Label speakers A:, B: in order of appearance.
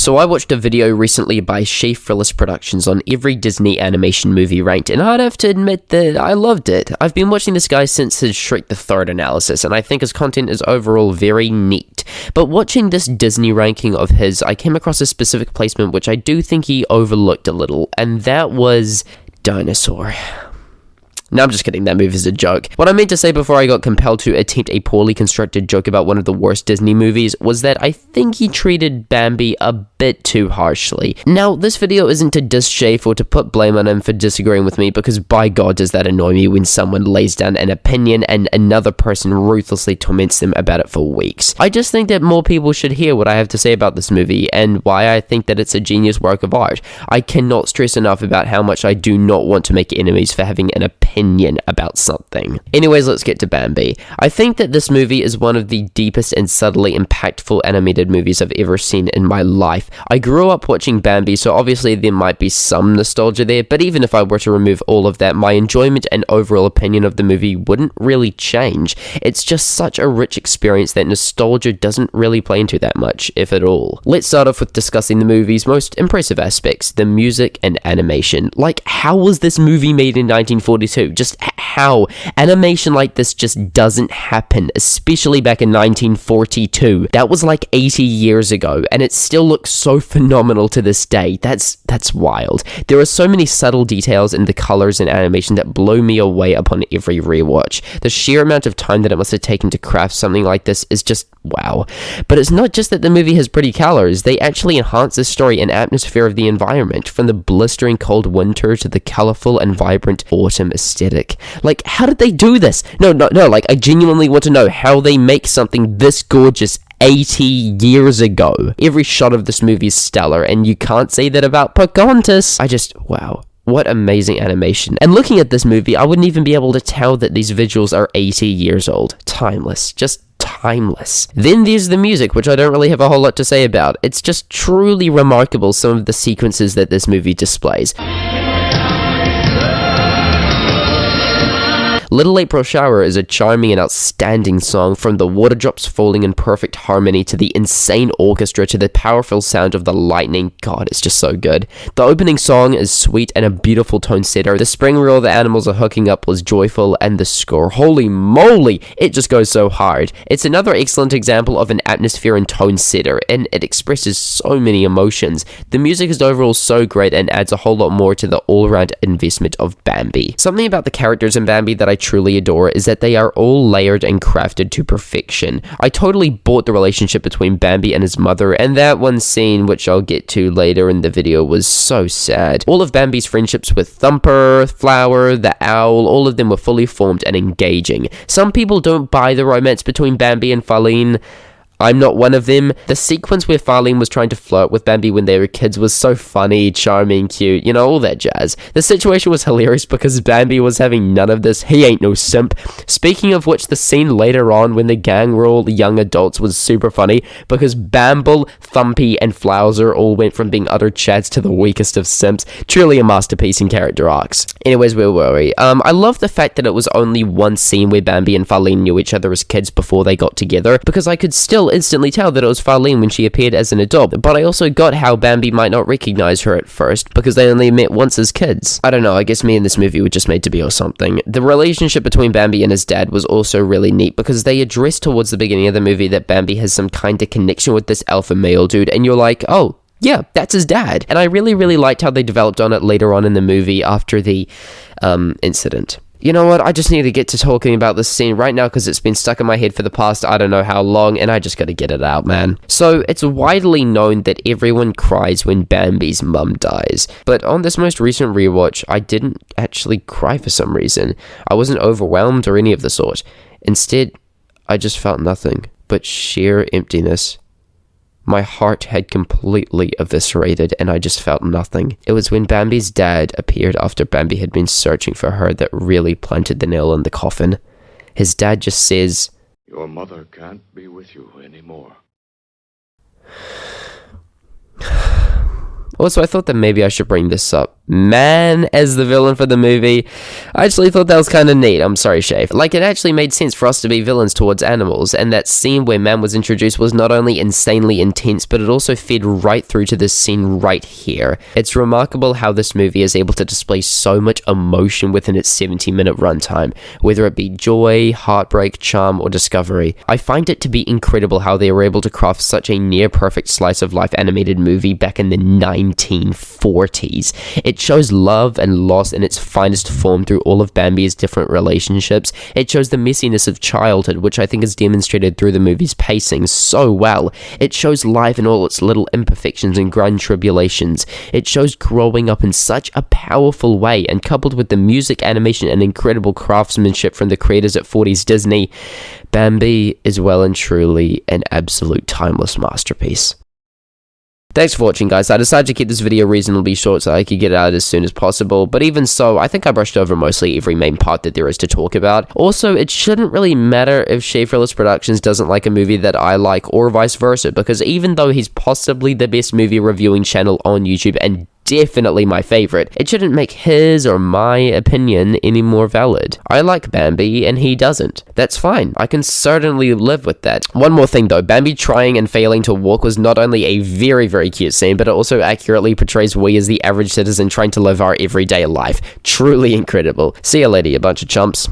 A: So I watched a video recently by Schaffrillas Productions on every Disney animation movie ranked, and I'd have to admit that I loved it. I've been watching this guy since his Shrek the Third analysis, and I think his content is overall very neat. But watching this Disney ranking of his, I came across a specific placement which I do think he overlooked a little, and that was Dinosaur. No, I'm just kidding, that movie is a joke. What I meant to say before I got compelled to attempt a poorly constructed joke about one of the worst Disney movies was that I think he treated Bambi a bit too harshly. Now, this video isn't to diss Shafe or to put blame on him for disagreeing with me, because by God does that annoy me when someone lays down an opinion and another person ruthlessly torments them about it for weeks. I just think that more people should hear what I have to say about this movie and why I think that it's a genius work of art. I cannot stress enough about how much I do not want to make enemies for having an opinion about something. Anyways, let's get to Bambi. I think that this movie is one of the deepest and subtly impactful animated movies I've ever seen in my life. I grew up watching Bambi, so obviously there might be some nostalgia there, but even if I were to remove all of that, my enjoyment and overall opinion of the movie wouldn't really change. It's just such a rich experience that nostalgia doesn't really play into that much, if at all. Let's start off with discussing the movie's most impressive aspects, the music and animation. Like, how was this movie made in 1942? Just how? Animation like this just doesn't happen, especially back in 1942. That was like 80 years ago, and it still looks so phenomenal to this day. That's wild. There are so many subtle details in the colors and animation that blow me away upon every rewatch. The sheer amount of time that it must have taken to craft something like this is just wow. But it's not just that the movie has pretty colors, they actually enhance the story and atmosphere of the environment, from the blistering cold winter to the colorful and vibrant autumn aesthetic. Like, how did they do this? No, like, I genuinely want to know how they make something this gorgeous 80 years ago. Every shot of this movie is stellar, and you can't say that about Pocahontas. Wow. What amazing animation. And looking at this movie, I wouldn't even be able to tell that these visuals are 80 years old. Timeless. Just timeless. Then there's the music, which I don't really have a whole lot to say about. It's just truly remarkable, some of the sequences that this movie displays. Little April Shower is a charming and outstanding song, from the water drops falling in perfect harmony to the insane orchestra to the powerful sound of the lightning. God, it's just so good. The opening song is sweet and a beautiful tone setter. The spring reel the animals are hooking up was joyful, and the score, holy moly, it just goes so hard. It's another excellent example of an atmosphere and tone setter, and it expresses so many emotions. The music is overall so great and adds a whole lot more to the all-around investment of Bambi. Something about the characters in Bambi that I truly adore is that they are all layered and crafted to perfection. I totally bought the relationship between Bambi and his mother, and that one scene, which I'll get to later in the video, was so sad. All of Bambi's friendships with Thumper, Flower, the owl, all of them were fully formed and engaging. Some people don't buy the romance between Bambi and Farlene. I'm not one of them. The sequence where Farlene was trying to flirt with Bambi when they were kids was so funny, charming, cute, you know, all that jazz. The situation was hilarious because Bambi was having none of this. He ain't no simp. Speaking of which, the scene later on when the gang were all young adults was super funny because Bamble, Thumpy, and Flowser all went from being utter chads to the weakest of simps. Truly a masterpiece in character arcs. Anyways, where were we? I love the fact that it was only one scene where Bambi and Farlene knew each other as kids before they got together, because I could still instantly tell that it was Farlene when she appeared as an adult, but I also got how Bambi might not recognize her at first because they only met once as kids. I don't know, I guess me and this movie were just made to be or something. The relationship between Bambi and his dad was also really neat because they addressed towards the beginning of the movie that Bambi has some kind of connection with this alpha male dude, and you're like, oh, yeah, that's his dad. And I really liked how they developed on it later on in the movie after the incident. You know what, I just need to get to talking about this scene right now because it's been stuck in my head for the past I don't know how long, and I just gotta get it out, man. So, it's widely known that everyone cries when Bambi's mum dies, but on this most recent rewatch, I didn't actually cry for some reason. I wasn't overwhelmed or any of the sort. Instead, I just felt nothing but sheer emptiness. My heart had completely eviscerated, and I just felt nothing. It was when Bambi's dad appeared after Bambi had been searching for her that really planted the nail in the coffin. His dad just says,
B: "Your mother can't be with you anymore."
A: Also, I thought that maybe I should bring this up. Man as the villain for the movie, I actually thought that was kind of neat. I'm sorry, Shafe. Like, it actually made sense for us to be villains towards animals, and that scene where Man was introduced was not only insanely intense, but it also fed right through to this scene right here. It's remarkable how this movie is able to display so much emotion within its 70-minute runtime, whether it be joy, heartbreak, charm, or discovery. I find it to be incredible how they were able to craft such a near-perfect slice-of-life animated movie back in the 1940s. It shows love and loss in its finest form through all of Bambi's different relationships. It shows the messiness of childhood, which I think is demonstrated through the movie's pacing so well. It shows life in all its little imperfections and grand tribulations. It shows growing up in such a powerful way, and coupled with the music, animation, and incredible craftsmanship from the creators at 40s Disney, Bambi is well and truly an absolute timeless masterpiece. Thanks for watching, guys. I decided to keep this video reasonably short so I could get it out as soon as possible, but even so, I think I brushed over mostly every main part that there is to talk about. Also, it shouldn't really matter if Schaffrillas Productions doesn't like a movie that I like, or vice versa, because even though he's possibly the best movie reviewing channel on YouTube and definitely my favorite, it shouldn't make his or my opinion any more valid. I like Bambi and he doesn't. That's fine. I can certainly live with that. One more thing though, Bambi trying and failing to walk was not only a very, very cute scene, but it also accurately portrays we as the average citizen trying to live our everyday life. Truly incredible. See you later, you bunch of chumps.